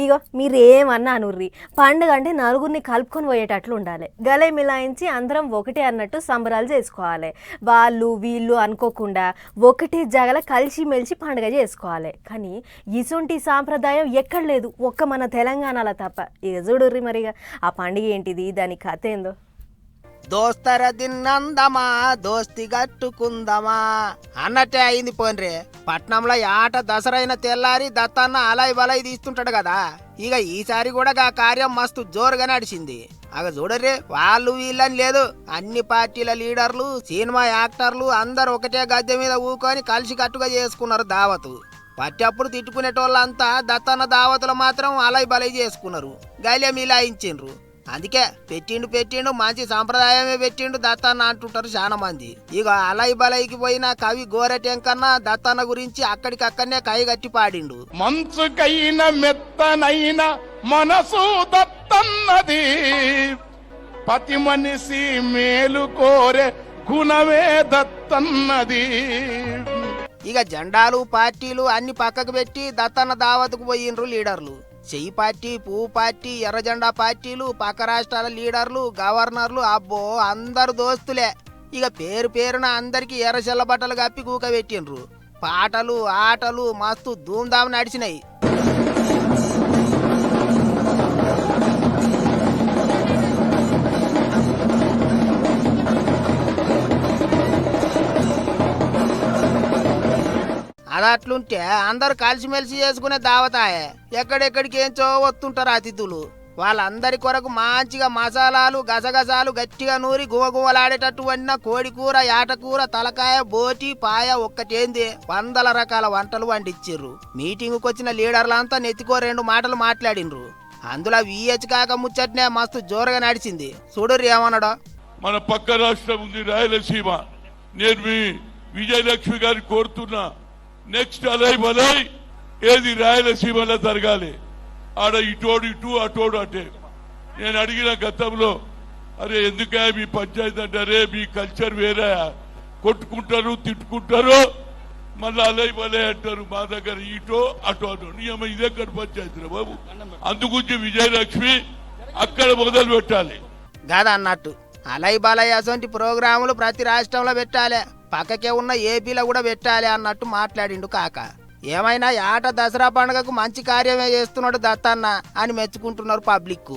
ఇగో మీరేమన్నా అనుర్రి పండుగ అంటే నలుగురిని కలుపుకొని పోయేటట్లు ఉండాలి. గలే మిలాయించి అందరం ఒకటే అన్నట్టు సంబరాలు చేసుకోవాలి. వాళ్ళు వీళ్ళు అనుకోకుండా ఒకటే జగల కలిసి మెలిసి పండుగ చేసుకోవాలి. కానీ ఇసుంటి సాంప్రదాయం ఎక్కడ లేదు, ఒక్క మన తెలంగాణలో తప్ప. ఇక చూడుర్రి మరిగా ఆ పండుగ ఏంటిది, దాని కథ ఏందో. దోస్తర దిన్నందమా దోస్తి గట్టుకుందమా అన్నట్టే అయింది పోన్రే. పట్నంలో ఆట దసరైన తెల్లారి దత్తన్న అలై బలై తీస్తుంటాడు కదా. ఇక ఈసారి కూడా ఆ కార్యం మస్తు జోరుగా నడిచింది. అగ చూడర్రే, వాళ్ళు వీళ్ళని లేదు, అన్ని పార్టీల లీడర్లు సినిమా యాక్టర్లు అందరు ఒకటే గద్దె మీద ఊకొని కలిసి కట్టుగా చేసుకున్నారు దావతు. పట్టప్పుడు తిట్టుకునేటోళ్ళంతా దత్తన్న దావతులు మాత్రం అలై బలై చేసుకున్నారు, గైలే మిలాయించిండ్రు. అందుకే పెట్టిండు మంచి సాంప్రదాయమే పెట్టిండు దత్తన్న అంటుంటారు చాలా మంది. ఇక అలై బలైకి పోయిన కవి గోరటెంకన్నా దత్తన్న గురించి అక్కడికక్కడనే కైగట్టి పాడిండు. మంచుకైన మెత్తనైన మనసు దత్తన్నది, పతి మనిషి మేలు కోరే గుణమే దత్తన్నది. ఇక జెండాలు పార్టీలు అన్ని పక్కకు పెట్టి దత్తన్న దావతుకు పోయిండ్రు లీడర్లు. చెయ్యి పార్టీ, పువ్వు పార్టీ, ఎర్ర జెండా పార్టీలు, పక్క రాష్ట్రాల లీడర్లు, గవర్నర్లు, అబ్బో అందరు దోస్తులే. ఇక పేరు పేరున అందరికి ఎర్ర చెల్ల బట్టలు కప్పి కూక పెట్టిండ్రు. పాటలు ఆటలు మస్తు ధూమ్ధాం నడిచినాయి. అదట్లుంటే అందరు కలిసిమెలిసి చేసుకునే దావతాయే. ఎక్కడెక్కడికి ఏంచో వస్తుంటారు అతిథులు. వాళ్ళందరి కొరకు మంచిగా మసాలాలు గసగసాలు గట్టిగా నూరి గువగువలాడేటట్టు వండిన కోడికూర, యాటకూర, తలకాయ, బోటి, పాయ ఒక్కటేంది 100 రకాల వంటలు వండిచ్చిర్రు. మీటింగుకు వచ్చిన లీడర్లంతా నెత్తికో 2 మాటలు మాట్లాడిండ్రు. అందులో VH కాక ముచ్చట్నే మస్తు జోరుగా నడిచింది. చూడుర్రి ఏమన్నాడో. మన పక్క రాష్ట్రం ఉంది రాయలసీమ. నేను మీ విజయలక్ష్మి గారిని కోరుతున్నా, నెక్స్ట్ అలై బలై ఏది రాయలసీమలో జరగాలి. ఆడ ఇటోడు ఇటు అటోడు అంటే. నేను అడిగిన గతంలో, అరే ఎందుకే మీ పంచాయతీ అంటారే, మీ కల్చర్ వేరే, కొట్టుకుంటారు తిట్టుకుంటారు, మళ్ళీ అలై బలై అంటారు. మా దగ్గర ఇటో అటో అటో నియమ ఇదెక్కడ పంచాయతీ బాబు. అందుగురించి విజయలక్ష్మి అక్కడ మొదలు పెట్టాలి కాదా అన్నట్టు. అలై బలై అసొంటి ప్రోగ్రాములు ప్రతి రాష్ట్రంలో పెట్టాలి, పక్కకే ఉన్న ఏపీలో కూడా పెట్టాలి అన్నట్టు మాట్లాడిండు కాక. ఏమైనా ఆట దసరా పండుగకు మంచి కార్యమే చేస్తున్నాడు దత్తన్న అని మెచ్చుకుంటున్నారు పబ్లిక్.